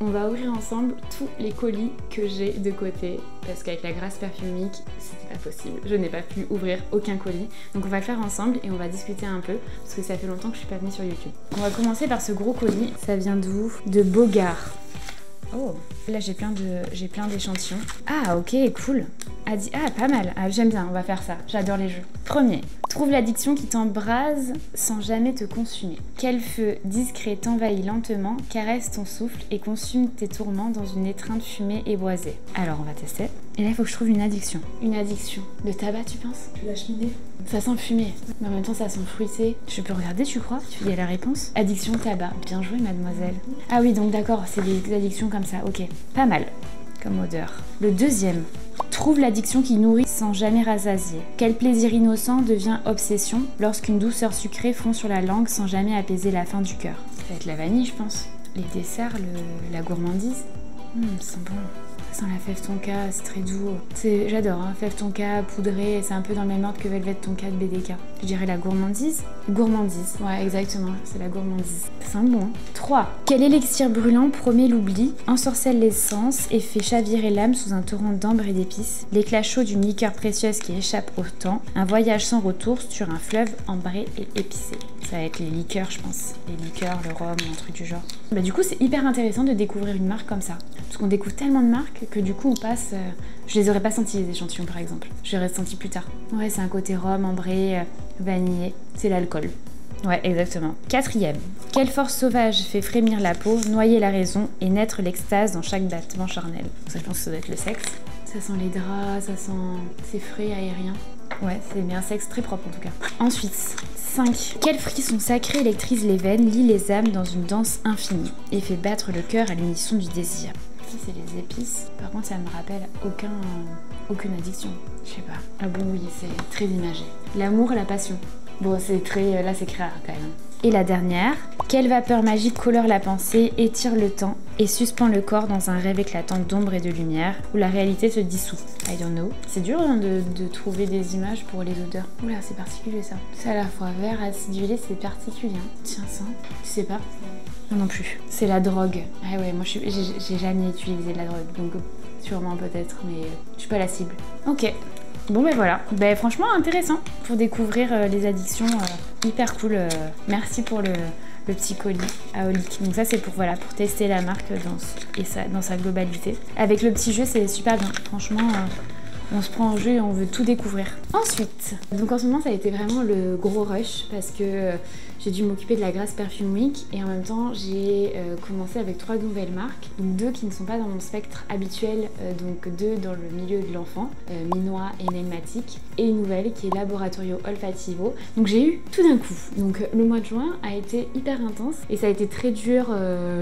On va ouvrir ensemble tous les colis que j'ai de côté parce qu'avec la Grasse Perfumique, c'était pas possible. Je n'ai pas pu ouvrir aucun colis. Donc on va le faire ensemble et on va discuter un peu parce que ça fait longtemps que je suis pas venue sur YouTube. On va commencer par ce gros colis. Ça vient d'où? De Bogart. Oh, là j'ai plein d'échantillons. Ah ok, cool. Ah pas mal, j'aime bien, on va faire ça, j'adore les jeux. Premier, trouve l'addiction qui t'embrase sans jamais te consumer. Quel feu discret t'envahit lentement, caresse ton souffle et consume tes tourments dans une étreinte fumée et boisée. Alors on va tester. Et là il faut que je trouve une addiction. Une addiction de tabac tu penses? La cheminée. Ça sent fumé, mais en même temps ça sent fruité. Je peux regarder tu crois? Tu y a la réponse? Addiction tabac, bien joué mademoiselle. Ah oui donc d'accord, c'est des addictions comme ça, ok. Pas mal comme odeur. Le deuxième, trouve l'addiction qui nourrit sans jamais rassasier. Quel plaisir innocent devient obsession lorsqu'une douceur sucrée fond sur la langue sans jamais apaiser la faim du cœur. Ça va être la vanille je pense. Les desserts, la gourmandise. Ça sent bon. Ça sent la fève tonka, c'est très doux. J'adore, hein, fève tonka, poudrée, c'est un peu dans le même ordre que Velvet tonka de BDK. Je dirais la gourmandise. Gourmandise, ouais exactement, c'est la gourmandise. Ça sent bon. 3. Quel élixir brûlant promet l'oubli, ensorcelle les sens et fait chavirer l'âme sous un torrent d'ambre et d'épices. L'éclat chaud d'une liqueur précieuse qui échappe au temps. Un voyage sans retour sur un fleuve ambré et épicé. Ça va être les liqueurs je pense. Les liqueurs, le rhum, un truc du genre. Bah du coup c'est hyper intéressant de découvrir une marque comme ça. Parce qu'on découvre tellement de marques que du coup on passe... je les aurais pas sentis les échantillons par exemple. Je les aurais sentis plus tard. Ouais c'est un côté rhum, ambré, vanillé. C'est l'alcool. Ouais exactement. 4e. Quelle force sauvage fait frémir la peau, noyer la raison et naître l'extase dans chaque battement charnel. Ça je pense que ça doit être le sexe. Ça sent les draps, ça sent... c'est frais, aérien. Ouais, c'est bien un sexe très propre en tout cas. Ensuite, 5. Quel frisson sacré électrise les veines, lie les âmes dans une danse infinie et fait battre le cœur à l'unisson du désir. Ça c'est les épices. Par contre ça me rappelle aucune addiction. Je sais pas. Ah bon oui, c'est très imagé. L'amour, la passion. Bon c'est très... là c'est créa quand même. Et la dernière, quelle vapeur magique colore la pensée, étire le temps et suspend le corps dans un rêve éclatant d'ombre et de lumière où la réalité se dissout. I don't know. C'est dur hein, de trouver des images pour les odeurs. Oula, c'est particulier ça. C'est à la fois vert, acidulé, c'est particulier. Hein. Tiens ça, tu sais pas? Moi non plus. C'est la drogue. Ah ouais, moi j'ai jamais utilisé de la drogue, donc sûrement peut-être, mais je suis pas la cible. Ok. Bon ben voilà, ben franchement intéressant pour découvrir les addictions, hyper cool. Merci pour le petit colis Aolique. Donc ça c'est pour voilà pour tester la marque dans sa globalité. Avec le petit jeu c'est super bien, franchement on se prend en jeu et on veut tout découvrir. Ensuite, donc en ce moment ça a été vraiment le gros rush parce que j'ai dû m'occuper de la Grasse Perfume Week et en même temps j'ai commencé avec 3 nouvelles marques, donc 2 qui ne sont pas dans mon spectre habituel, donc 2 dans le milieu de l'enfant, Minois et Nailmatic, et une nouvelle qui est Laboratorio Olfativo. Donc j'ai eu tout d'un coup. Donc le mois de juin a été hyper intense et ça a été très dur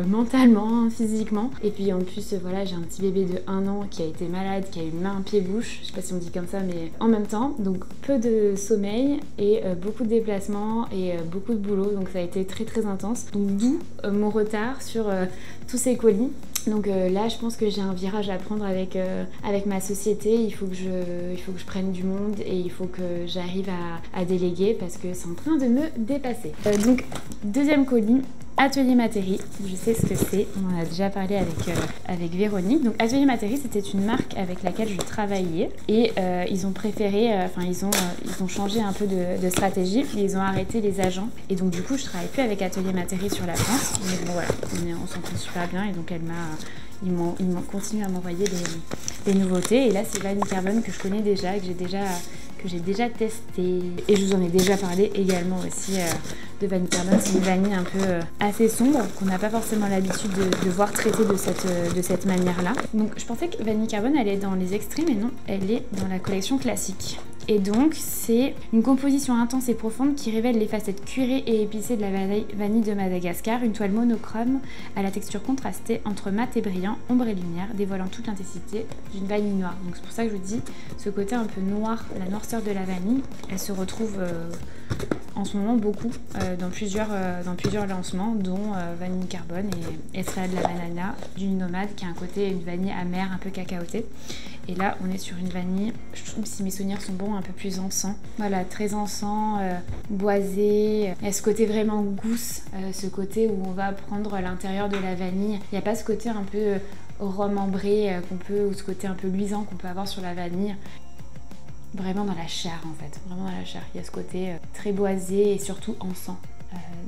mentalement, physiquement. Et puis en plus voilà j'ai un petit bébé de 1 an qui a été malade, qui a eu main, pied, bouche. Je sais pas si on dit comme ça mais en même temps. Donc peu de sommeil et beaucoup de déplacements et beaucoup de boulot. Donc ça a été très très intense. Donc d'où mon retard sur tous ces colis. Donc là je pense que j'ai un virage à prendre avec ma société. Il faut que je prenne du monde et il faut que j'arrive à déléguer parce que c'est en train de me dépasser. Donc deuxième colis, Atelier Materi, je sais ce que c'est, on en a déjà parlé avec Véronique. Donc Atelier Materi c'était une marque avec laquelle je travaillais et ils ont préféré, ils ont changé un peu de stratégie et ils ont arrêté les agents. Et donc du coup je travaille plus avec Atelier Materi sur la France, mais bon voilà, on s'entend super bien et donc ils m'ont continué à m'envoyer des nouveautés. Et là c'est Vanille Carbone que je connais déjà et que j'ai déjà testé. Et je vous en ai déjà parlé également aussi de Vanille Carbone. C'est une vanille un peu assez sombre qu'on n'a pas forcément l'habitude de voir traiter de cette manière-là. Donc je pensais que Vanille Carbone elle est dans les extrêmes mais non, elle est dans la collection classique. Et donc c'est une composition intense et profonde qui révèle les facettes cuirées et épicées de la vanille de Madagascar, une toile monochrome à la texture contrastée entre mat et brillant, ombre et lumière, dévoilant toute l'intensité d'une vanille noire. Donc c'est pour ça que je dis ce côté un peu noir, la noirceur de la vanille, elle se retrouve en ce moment beaucoup dans plusieurs lancements, dont Vanille Carbone et Estrella de la Banana d'une nomade qui a un côté, une vanille amère, un peu cacaotée. Et là, on est sur une vanille, je trouve, si mes souvenirs sont bons, un peu plus encens. Voilà, très encens, boisé. Il y a ce côté vraiment gousse, ce côté où on va prendre l'intérieur de la vanille. Il n'y a pas ce côté un peu rhum ambré ou ce côté un peu luisant qu'on peut avoir sur la vanille. Vraiment dans la chair en fait, vraiment dans la chair. Il y a ce côté très boisé et surtout encens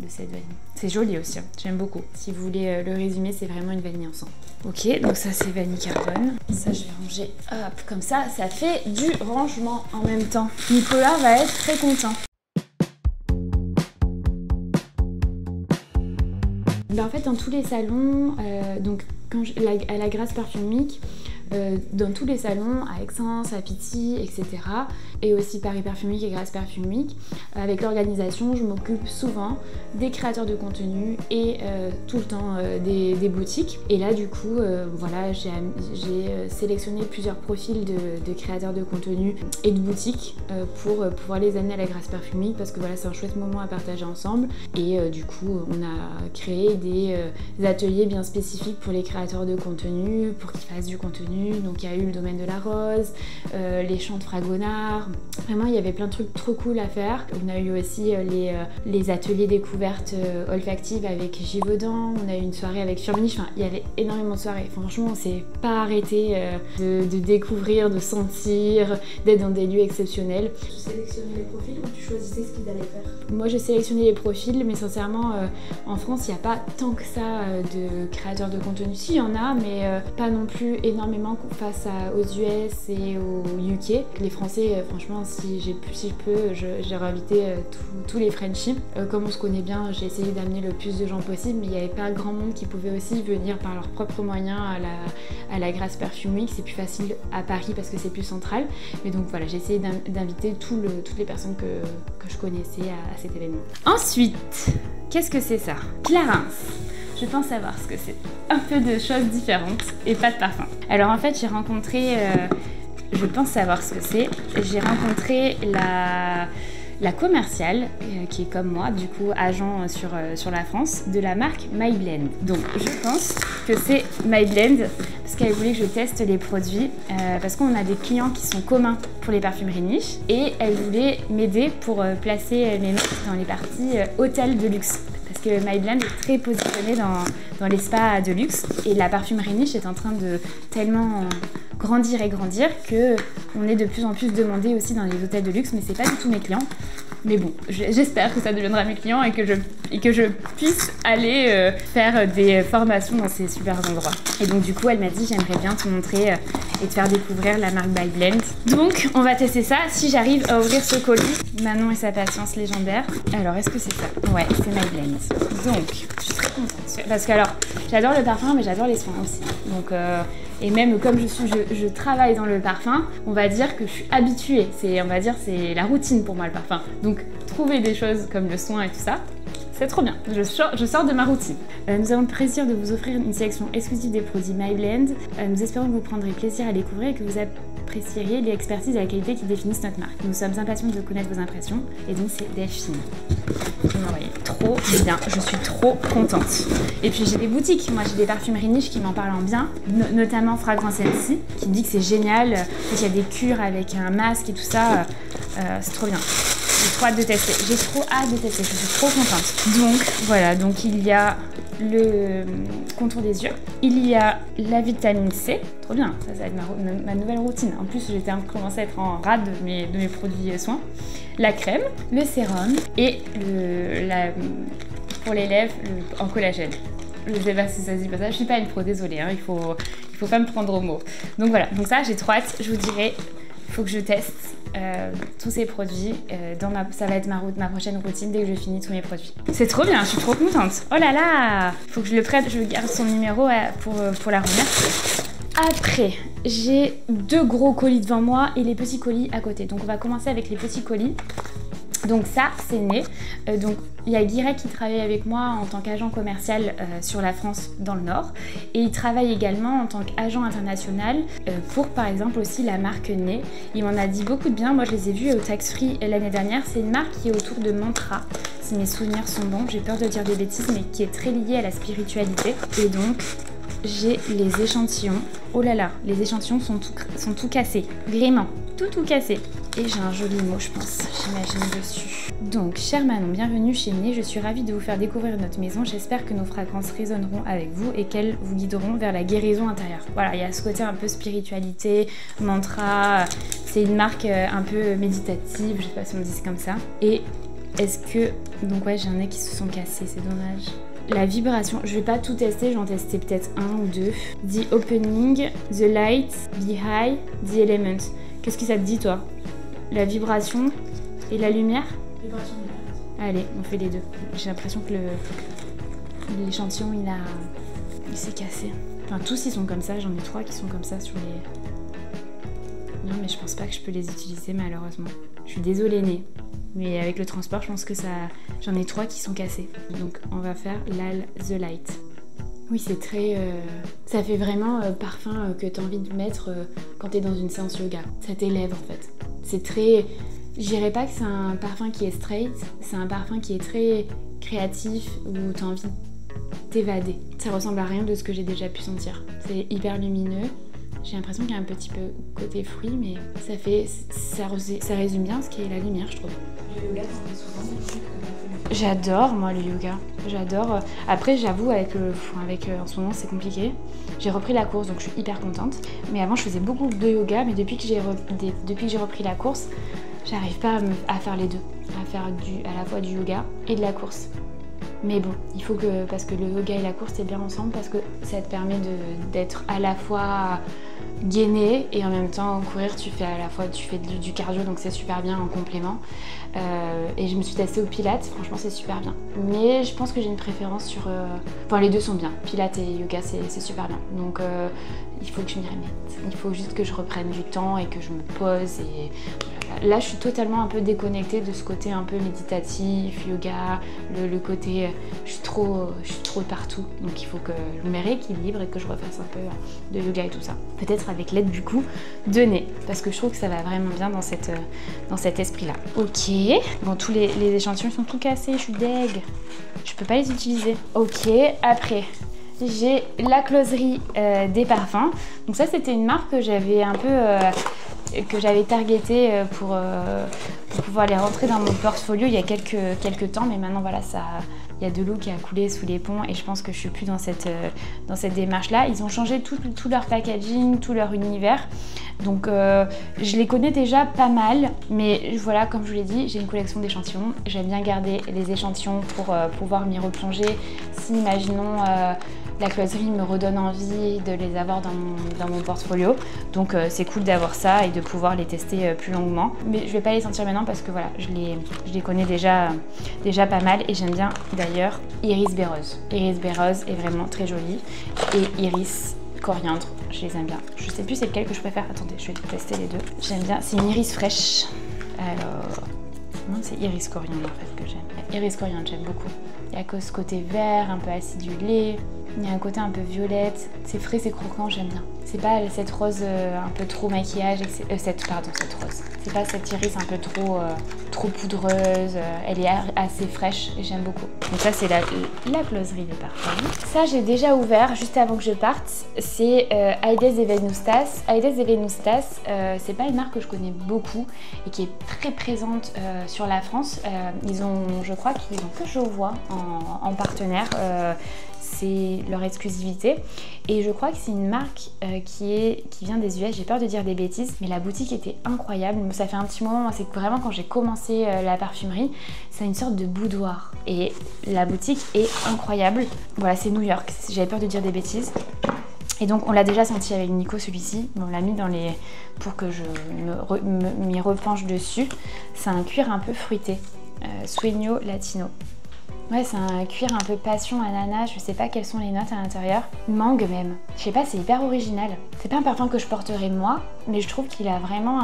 de cette vanille. C'est joli aussi, hein. J'aime beaucoup. Si vous voulez le résumer, c'est vraiment une vanille encens. Ok, donc ça c'est Vanille Carbone. Ça je vais ranger, hop, comme ça fait du rangement en même temps. Nicolas va être très content. Ben, en fait dans tous les salons, donc à la Grasse Parfumique, dans tous les salons, à Aix-en-Provence, à Pitti, etc. Et aussi Paris Parfumique et Grasse Parfumique. Avec l'organisation, je m'occupe souvent des créateurs de contenu et tout le temps des boutiques. Et là, du coup, voilà, j'ai sélectionné plusieurs profils de créateurs de contenu et de boutiques pour pouvoir les amener à la Grasse Parfumique parce que voilà, c'est un chouette moment à partager ensemble. Et du coup, on a créé des ateliers bien spécifiques pour les créateurs de contenu, pour qu'ils fassent du contenu. Donc il y a eu le domaine de la rose, les champs de Fragonard. Vraiment, il y avait plein de trucs trop cool à faire. On a eu aussi les ateliers découvertes olfactives avec Givaudan. On a eu une soirée avec Firmenich. Enfin, il y avait énormément de soirées. Franchement, on s'est pas arrêté de découvrir, de sentir, d'être dans des lieux exceptionnels. Tu sélectionnais les profils ou tu choisissais ce qu'ils allaient faire? Moi, je sélectionnais les profils, mais sincèrement, en France, il n'y a pas tant que ça de créateurs de contenu. Si, il y en a, mais pas non plus énormément face aux US et au UK. Les Français, franchement, si je peux, j'ai invité tous les Frenchies. Comme on se connaît bien, j'ai essayé d'amener le plus de gens possible, mais il n'y avait pas grand monde qui pouvait aussi venir par leurs propres moyens à la Grasse Parfumique. C'est plus facile à Paris parce que c'est plus central. Mais donc voilà, j'ai essayé d'inviter toutes les personnes que je connaissais à cet événement. Ensuite, qu'est-ce que c'est ça? Clarins. Je pense savoir ce que c'est. Un peu de choses différentes et pas de parfum. Alors en fait, j'ai rencontré, je pense savoir ce que c'est. J'ai rencontré la commerciale qui est comme moi, du coup agent sur la France, de la marque My Blend. Donc je pense que c'est My Blend parce qu'elle voulait que je teste les produits parce qu'on a des clients qui sont communs pour les parfumeries niches et elle voulait m'aider pour placer mes marques dans les parties hôtels de luxe. Parce que My Blend est très positionné dans les spas de luxe et la parfumerie niche est en train de tellement grandir que on est de plus en plus demandé aussi dans les hôtels de luxe, mais c'est pas du tout mes clients. Mais bon, j'espère que ça deviendra mes clients et que je puisse aller faire des formations dans ces super endroits. Et donc du coup, elle m'a dit j'aimerais bien te montrer et te faire découvrir la marque My Blend. Donc on va tester ça si j'arrive à ouvrir ce colis. Manon et sa patience légendaire. Alors est-ce que c'est ça? Ouais, c'est My Blend. Donc je suis très contente parce que alors j'adore le parfum mais j'adore les soins aussi. Donc et même comme je travaille dans le parfum, on va dire que je suis habituée. On va dire c'est la routine pour moi le parfum. Donc trouver des choses comme le soin et tout ça, c'est trop bien. Je sors de ma routine. Nous avons le plaisir de vous offrir une sélection exclusive des produits My Blend. Nous espérons que vous prendrez plaisir à découvrir et que vous apprécierez l'expertise et la qualité qui définissent notre marque. Nous sommes impatients de connaître vos impressions. Et donc c'est Delphine. Vous m'envoyez trop bien, je suis trop contente. Et puis j'ai des boutiques, moi j'ai des parfumeries niches qui m'en parlent en bien, notamment Fragrance MC, qui me dit que c'est génial, qu'il y a des cures avec un masque et tout ça, c'est trop bien. J'ai trop hâte de tester, je suis trop contente. Donc voilà, donc il y a le contour des yeux, il y a la vitamine C, trop bien, ça va être ma nouvelle routine. En plus j'étais commencé à être en rade de mes produits soins. La crème, le sérum et pour les lèvres en collagène. Je sais pas si ça se dit pas ça, je suis pas une pro, désolée, hein, il faut pas me prendre au mot. Donc voilà, donc ça j'ai trop hâte, je vous dirai, il faut que je teste tous ces produits, ça va être ma prochaine routine dès que je finis tous mes produits. C'est trop bien, je suis trop contente. Oh là là, faut que je le prenne, je garde son numéro pour la remercier. Après, j'ai 2 gros colis devant moi et les petits colis à côté. Donc on va commencer avec les petits colis. Donc ça, c'est né. Donc il y a Guirec qui travaille avec moi en tant qu'agent commercial sur la France dans le Nord. Et il travaille également en tant qu'agent international pour par exemple aussi la marque Né. Il m'en a dit beaucoup de bien. Moi je les ai vus au Tax Free l'année dernière. C'est une marque qui est autour de mantra. Si mes souvenirs sont bons, j'ai peur de dire des bêtises, mais qui est très liée à la spiritualité. Et donc j'ai les échantillons. Oh là là, les échantillons sont tout cassés. Vraiment, tout cassé. Et j'ai un joli mot, je pense, j'imagine dessus. Donc, cher Manon, bienvenue chez Né. Je suis ravie de vous faire découvrir notre maison. J'espère que nos fragrances résonneront avec vous et qu'elles vous guideront vers la guérison intérieure. Voilà, il y a ce côté un peu spiritualité, mantra. C'est une marque un peu méditative, je sais pas si on dit comme ça. Et est-ce que... Donc ouais, j'ai un nez qui se sont cassés, c'est dommage. La vibration, je vais pas tout tester, j'en testais peut-être un ou deux. The opening, the light, the high, the element. Qu'est-ce que ça te dit toi? La vibration et la lumière? Vibration lumière. Allez, on fait les deux. J'ai l'impression que l'échantillon il s'est cassé. Enfin tous ils sont comme ça, j'en ai 3 qui sont comme ça sur les... Non mais je pense pas que je peux les utiliser malheureusement. Je suis désolée Né. Mais avec le transport je pense que ça... J'en ai 3 qui sont cassés. Donc on va faire The Light. Oui, c'est très... ça fait vraiment parfum que tu as envie de mettre quand tu es dans une séance yoga. Ça t'élève en fait. C'est très... Je dirais pas que c'est un parfum qui est straight, c'est un parfum qui est très créatif où tu as envie de t'évader. Ça ressemble à rien de ce que j'ai déjà pu sentir. C'est hyper lumineux. J'ai l'impression qu'il y a un petit peu côté fruit, mais ça résume bien ce qu'est la lumière, je trouve. Le yoga, t'en fais souvent depuis que... J'adore moi le yoga, j'adore. Après j'avoue avec en ce moment c'est compliqué. J'ai repris la course donc je suis hyper contente. Mais avant je faisais beaucoup de yoga, mais depuis que j'ai repris la course, j'arrive pas à faire les deux. À faire à la fois du yoga et de la course. Mais bon, il faut que, parce que le yoga et la course c'est bien ensemble, parce que ça te permet d'être à la fois gainé et en même temps courir, tu fais du cardio, donc c'est super bien en complément. Et je me suis testée au pilates, franchement c'est super bien. Mais je pense que j'ai une préférence sur... Enfin les deux sont bien, pilates et yoga c'est super bien. Donc il faut que je m'y remette. Il faut juste que je reprenne du temps et que je me pose et... Là, je suis totalement un peu déconnectée de ce côté un peu méditatif, yoga, le côté... Je suis trop partout, donc il faut que je me rééquilibre et que je refasse un peu de yoga et tout ça. Peut-être avec l'aide du coup de Né, parce que je trouve que ça va vraiment bien dans cet esprit-là. Ok, bon, tous les échantillons sont tout cassés, je suis deg. Je peux pas les utiliser. Ok, après... J'ai la closerie des parfums. Donc ça, c'était une marque que j'avais un peu... que j'avais targeté pour pouvoir les rentrer dans mon portfolio il y a quelques temps, mais maintenant voilà, il y a de l'eau qui a coulé sous les ponts et je pense que je suis plus dans cette démarche-là. Ils ont changé tout leur packaging, tout leur univers, donc je les connais déjà pas mal, mais voilà, comme je vous l'ai dit, j'ai une collection d'échantillons. J'aime bien garder les échantillons pour pouvoir m'y replonger si, imaginons, la closerie me redonne envie de les avoir dans mon portfolio. Donc c'est cool d'avoir ça et de pouvoir les tester plus longuement. Mais je vais pas les sentir maintenant parce que voilà, je les connais déjà pas mal et j'aime bien d'ailleurs Iris Baireuse. Iris Baireuse est vraiment très jolie et Iris Coriandre, je les aime bien. Je sais plus c'est lequel que je préfère. Attendez, je vais tester les deux. J'aime bien, c'est une Iris fraîche. Alors... Non, c'est Iris Coriandre en fait que j'aime. Iris Coriandre, j'aime beaucoup. Il y a que ce côté vert, un peu acidulé. Il y a un côté un peu violette. C'est frais, c'est croquant, j'aime bien. C'est pas cette rose un peu trop maquillage, cette rose. C'est pas cette iris un peu trop poudreuse. Elle est assez fraîche et j'aime beaucoup. Donc ça, c'est la closerie des parfums. Ça, j'ai déjà ouvert juste avant que je parte. C'est Aides de Venustas. Aides de Venustas, c'est pas une marque que je connais beaucoup et qui est très présente sur la France. Je crois qu'ils ont que Jovois en partenaire. C'est leur exclusivité et je crois que c'est une marque qui vient des US. J'ai peur de dire des bêtises, mais la boutique était incroyable. Ça fait un petit moment, c'est vraiment quand j'ai commencé la parfumerie, c'est une sorte de boudoir et la boutique est incroyable. Voilà, c'est New York, j'avais peur de dire des bêtises. Et donc on l'a déjà senti avec Nico celui-ci, on l'a mis pour que je m'y repenche dessus. C'est un cuir un peu fruité, Sueño Latino. Ouais, c'est un cuir un peu passion, ananas, je sais pas quelles sont les notes à l'intérieur. Mangue même. Je sais pas, c'est hyper original. C'est pas un parfum que je porterai moi, mais je trouve qu'il a vraiment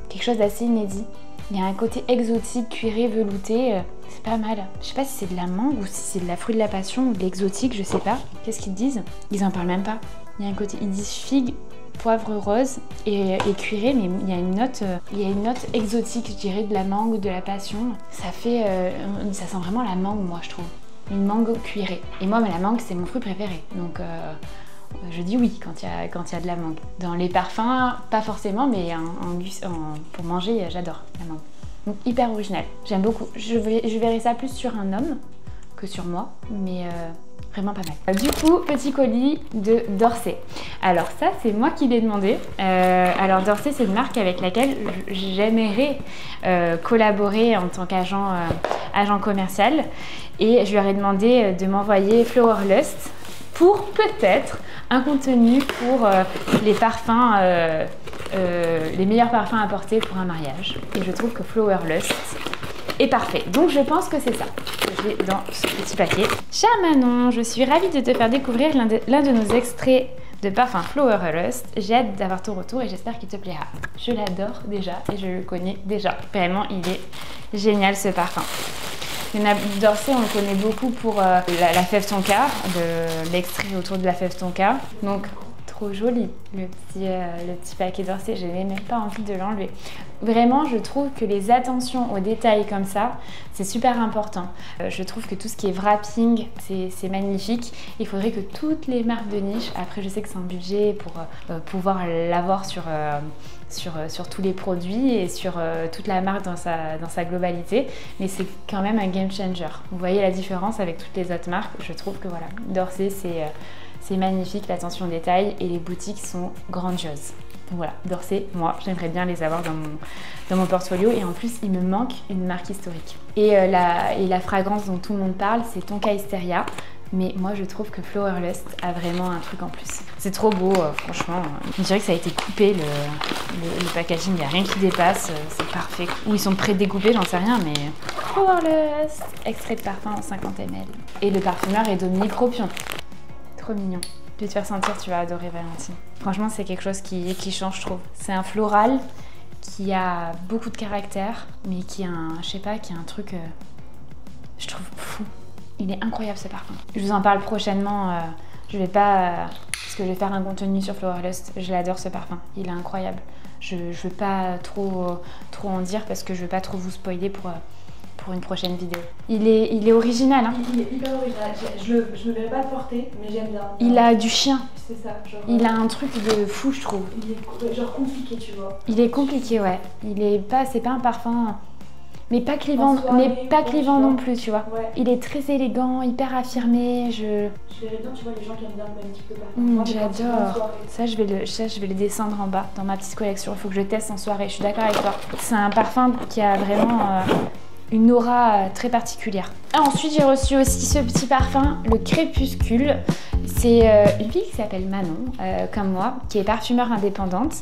quelque chose d'assez inédit. Il y a un côté exotique, cuiré, velouté. C'est pas mal. Je sais pas si c'est de la mangue ou si c'est de la fruit de la passion ou de l'exotique, je sais pas. Qu'est-ce qu'ils disent? Ils en parlent même pas. Il y a un côté, ils disent figue, poivre rose et cuiré, mais il y a une note exotique, je dirais, de la mangue ou de la passion. Ça fait, ça sent vraiment la mangue, moi, je trouve. Une mangue cuirée. Et moi, la mangue, c'est mon fruit préféré. Donc, je dis oui quand il y a de la mangue. Dans les parfums, pas forcément, mais pour manger, j'adore la mangue. Donc, hyper original. J'aime beaucoup. Je verrai ça plus sur un homme que sur moi, mais vraiment pas mal. Du coup, petit colis de Dorsay. Alors ça, c'est moi qui l'ai demandé. Alors Dorsay, c'est une marque avec laquelle j'aimerais collaborer en tant qu'agent commercial. Et je leur ai demandé de m'envoyer Flower Lust pour peut-être un contenu pour les parfums, les meilleurs parfums à porter pour un mariage. Et je trouve que Flower Lust est parfait. Donc je pense que c'est ça que j'ai dans ce petit paquet. Cher Manon, je suis ravie de te faire découvrir l'un de nos extraits de parfum Flower Lust. J'ai hâte d'avoir ton retour et j'espère qu'il te plaira. Je l'adore déjà et je le connais déjà. Vraiment, il est génial ce parfum. Dorsay, on le connaît beaucoup pour la fève tonka, l'extrait autour de la fève tonka. Donc, trop joli le petit paquet Dorsay, je n'ai même pas envie de l'enlever. Vraiment, je trouve que les attentions aux détails comme ça, c'est super important. Je trouve que tout ce qui est wrapping, c'est magnifique. Il faudrait que toutes les marques de niche, après je sais que c'est un budget pour pouvoir l'avoir sur tous les produits et sur toute la marque dans sa globalité, mais c'est quand même un game changer. Vous voyez la différence avec toutes les autres marques. Je trouve que voilà, Dorsay, c'est magnifique, l'attention aux détails et les boutiques sont grandioses. Donc voilà, Dorsay, moi, j'aimerais bien les avoir dans mon portfolio et en plus, il me manque une marque historique. Et la fragrance dont tout le monde parle, c'est Tonka Hysteria. Mais moi, je trouve que Flower Lust a vraiment un truc en plus. C'est trop beau, franchement. On dirait que ça a été coupé, le packaging, il n'y a rien qui dépasse, c'est parfait. Ou ils sont pré-découpés, j'en sais rien, mais... Flower Lust, extrait de parfum en 50 ml. Et le parfumeur est Dominique Ropion. Trop mignon. Je vais te faire sentir, tu vas adorer Valentine. Franchement, c'est quelque chose qui change, je trouve. C'est un floral qui a beaucoup de caractère, mais qui a un truc, je trouve, fou. Il est incroyable ce parfum. Je vous en parle prochainement, je vais pas... parce que je vais faire un contenu sur Flower Lust. Je l'adore ce parfum, il est incroyable. Je veux pas trop en dire parce que je veux pas trop vous spoiler pour une prochaine vidéo. Il est original, hein. Il est hyper original. Je me verrais pas le porter, mais j'aime bien. Il a du chien. C'est ça. Genre, il a un truc de fou, je trouve. Il est genre compliqué, tu vois. Il est compliqué, ouais. C'est pas un parfum... Mais pas clivant, non plus, tu vois. Ouais. Il est très élégant, hyper affirmé. Je verrais bien, tu vois, les gens qui aiment bien le même type de parfum. J'adore. Ça, je vais le descendre en bas dans ma petite collection. Il faut que je le teste en soirée. Je suis d'accord avec toi. C'est un parfum qui a vraiment une aura très particulière. Ensuite, j'ai reçu aussi ce petit parfum, le Crépuscule. C'est une fille qui s'appelle Manon, comme moi, qui est parfumeur indépendante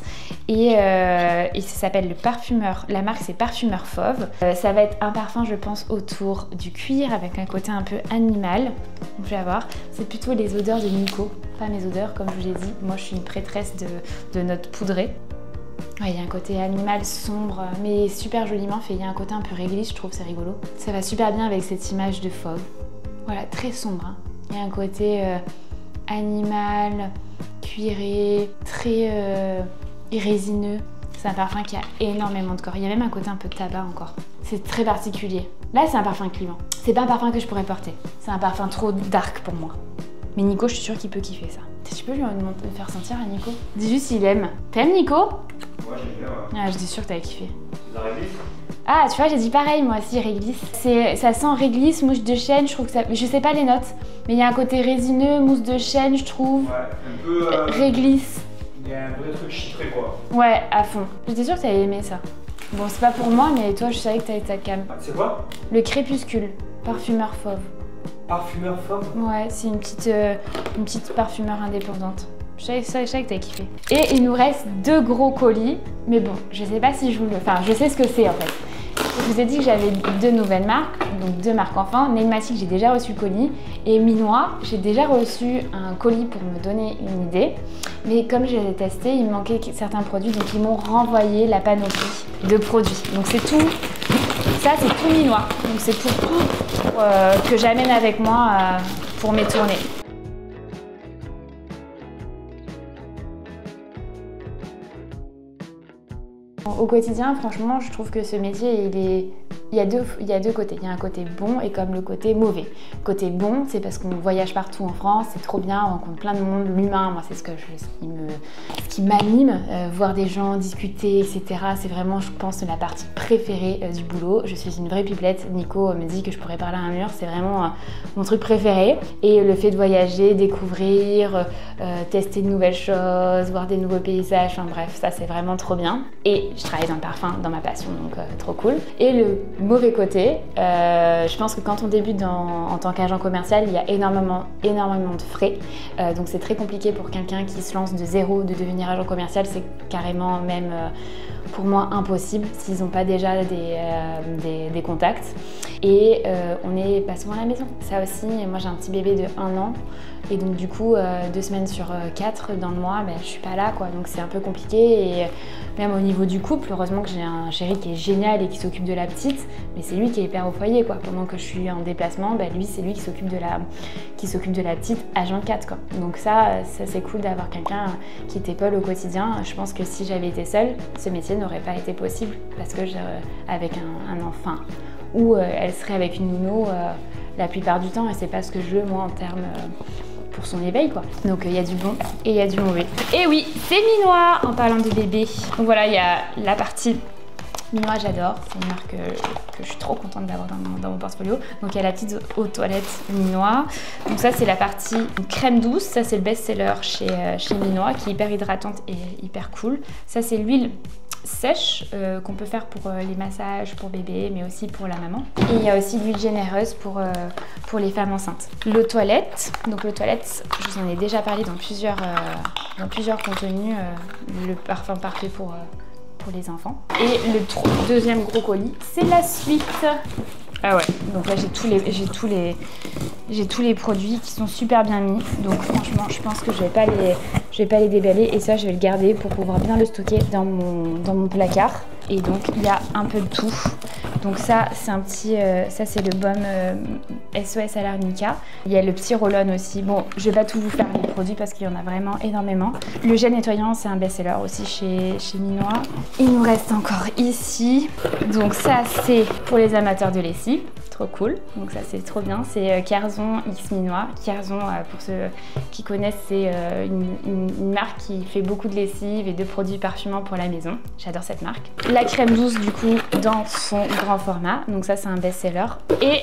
et ça s'appelle le parfumeur. La marque c'est Parfumeur Fauve. Ça va être un parfum, je pense, autour du cuir avec un côté un peu animal. Donc, je vais voir. C'est plutôt les odeurs de Nico, pas mes odeurs, comme je vous l'ai dit. Moi, je suis une prêtresse de notes poudrées. Ouais, il y a un côté animal sombre, mais super joliment fait. Il y a un côté un peu réglisse, je trouve, c'est rigolo. Ça va super bien avec cette image de fauve. Voilà, très sombre. Hein. Il y a un côté animal, cuiré, très résineux. C'est un parfum qui a énormément de corps. Il y a même un côté un peu tabac encore. C'est très particulier. Là, c'est un parfum clivant. C'est pas un parfum que je pourrais porter. C'est un parfum trop dark pour moi. Mais Nico, je suis sûre qu'il peut kiffer ça. Tu peux lui faire sentir à Nico? Dis juste s'il aime. T'aimes Nico? Ouais, j'aime bien, ouais. Ah, j'étais sûre que t'avais kiffé. La réglisse? Ah, tu vois, j'ai dit pareil, moi aussi, réglisse. Ça sent réglisse, mousse de chêne, je trouve que ça... Je sais pas les notes, mais il y a un côté résineux, mousse de chêne, je trouve. Ouais, un peu... réglisse. Il y a un vrai truc chypré, quoi. Ouais, à fond. J'étais sûre que t'avais aimé ça. Bon, c'est pas pour moi, mais toi, je savais que t'avais ta cam. C'est quoi? Le Crépuscule, Parfumeur Fauve. Parfumeur Fauve? Ouais, c'est une petite parfumeur indépendante. Je savais que t'avais kiffé. Et il nous reste 2 gros colis, mais bon, je sais pas si je vous le... Enfin, je sais ce que c'est en fait. Je vous ai dit que j'avais 2 nouvelles marques, donc 2 marques enfants. Nailmatic, j'ai déjà reçu le colis. Et Minois, j'ai déjà reçu un colis pour me donner une idée. Mais comme je l'ai testé, il me manquait certains produits, donc ils m'ont renvoyé la panoplie de produits. Donc c'est tout, ça c'est tout minois. Donc c'est pour tout que j'amène avec moi pour mes tournées. Au quotidien, franchement, je trouve que ce métier, il y a deux côtés. Il y a un côté bon et comme le côté mauvais. Côté bon, c'est parce qu'on voyage partout en France, c'est trop bien, on rencontre plein de monde, l'humain, moi c'est ce qui m'anime, voir des gens discuter, etc. C'est vraiment, je pense, la partie préférée du boulot. Je suis une vraie pipelette. Nico me dit que je pourrais parler à un mur, c'est vraiment mon truc préféré. Et le fait de voyager, découvrir, tester de nouvelles choses, voir des nouveaux paysages, enfin bref, ça c'est vraiment trop bien. Et je travaille dans le parfum, dans ma passion, donc trop cool. Et le mauvais côté, je pense que quand on débute en tant qu'agent commercial, il y a énormément de frais. Donc c'est très compliqué pour quelqu'un qui se lance de zéro de devenir agent commercial. C'est carrément même pour moi impossible s'ils n'ont pas déjà des contacts. Et on n'est pas souvent à la maison. Ça aussi, moi j'ai un petit bébé de 1 an. Et donc du coup, 2 semaines sur 4 dans le mois, je suis pas là quoi. Donc c'est un peu compliqué. Et même au niveau du couple, heureusement que j'ai un chéri qui est génial et qui s'occupe de la petite. Mais c'est lui qui est père au foyer quoi. Pendant que je suis en déplacement, lui c'est lui qui s'occupe de la petite H24 quoi. Donc ça c'est cool d'avoir quelqu'un qui t'épaule au quotidien. Je pense que si j'avais été seule, ce métier n'aurait pas été possible. Parce que avec un enfant, ou elle serait avec une nounou la plupart du temps. Et c'est pas ce que je veux moi en termes... pour son éveil quoi. Donc il y a du bon et il y a du mauvais. Et oui, c'est minois en parlant de bébé. Donc voilà, il y a la partie minois, j'adore. C'est une marque que je suis trop contente d'avoir dans mon portfolio. Donc il y a la petite eau de toilette minois. Donc ça c'est la partie crème douce. Ça c'est le best-seller chez Minois qui est hyper hydratante et hyper cool. Ça c'est l'huile sèche qu'on peut faire pour les massages pour bébé mais aussi pour la maman. Et il y a aussi l'huile généreuse pour les femmes enceintes. L'eau de toilette, donc l'eau de toilette, je vous en ai déjà parlé dans plusieurs contenus, le parfum parfait pour les enfants. Et le deuxième gros colis, c'est la suite. Ah ouais, donc là j'ai tous les produits qui sont super bien mis. Donc franchement, je pense que je vais pas les déballer et ça je vais le garder pour pouvoir bien le stocker dans mon placard. Et donc il y a un peu de tout. Donc ça c'est un petit, ça c'est le baume SOS à l'arnica. Il y a le petit roll-on aussi. Bon, je vais pas tout vous faire les produits parce qu'il y en a vraiment énormément. Le gel nettoyant c'est un best-seller aussi chez Minois. Il nous reste encore ici. Donc ça c'est pour les amateurs de lessive. Trop cool, donc ça c'est trop bien, c'est Kerzon X Minois. Kerzon, pour ceux qui connaissent, c'est une marque qui fait beaucoup de lessive et de produits parfumants pour la maison. J'adore cette marque. La crème douce du coup dans son grand format, donc ça c'est un best-seller. Et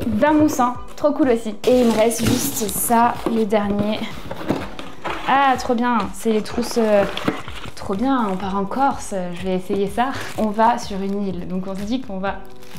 d'un moussant, trop cool aussi. Et il me reste juste ça, le dernier. Ah trop bien, c'est les trousses... Trop bien, on part en Corse, je vais essayer ça. On va sur une île, donc on se dit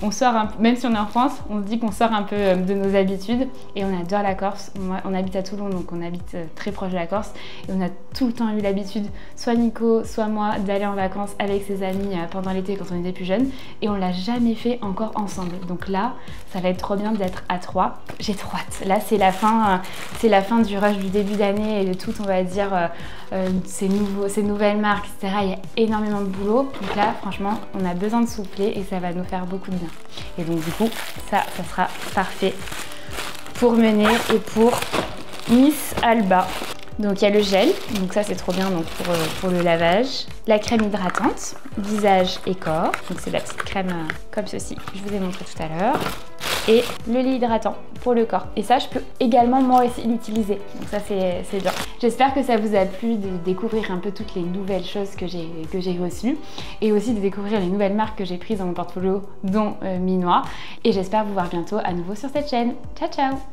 on sort un peu, même si on est en France, on se dit qu'on sort un peu de nos habitudes et on adore la Corse. Moi, on habite à Toulon, donc on habite très proche de la Corse et on a tout le temps eu l'habitude, soit Nico, soit moi, d'aller en vacances avec ses amis pendant l'été quand on était plus jeunes et on l'a jamais fait encore ensemble. Donc là, ça va être trop bien d'être à 3. J'ai trop hâte. Là, c'est la fin du rush du début d'année et de tout, on va dire, ces nouvelles marques, etc. Il y a énormément de boulot. Donc là, franchement, on a besoin de souffler et ça va nous faire beaucoup de bien. Et donc du coup, ça sera parfait pour mener et pour Miss Alba. Donc il y a le gel, donc ça c'est trop bien donc pour le lavage. La crème hydratante, visage et corps, donc c'est la petite crème comme ceci, je vous ai montré tout à l'heure. Et le lait hydratant pour le corps. Et ça, je peux également moi aussi l'utiliser. Donc ça, c'est bien. J'espère que ça vous a plu de découvrir un peu toutes les nouvelles choses que j'ai reçues. Et aussi de découvrir les nouvelles marques que j'ai prises dans mon portfolio, dont Minois. Et j'espère vous voir bientôt à nouveau sur cette chaîne. Ciao, ciao!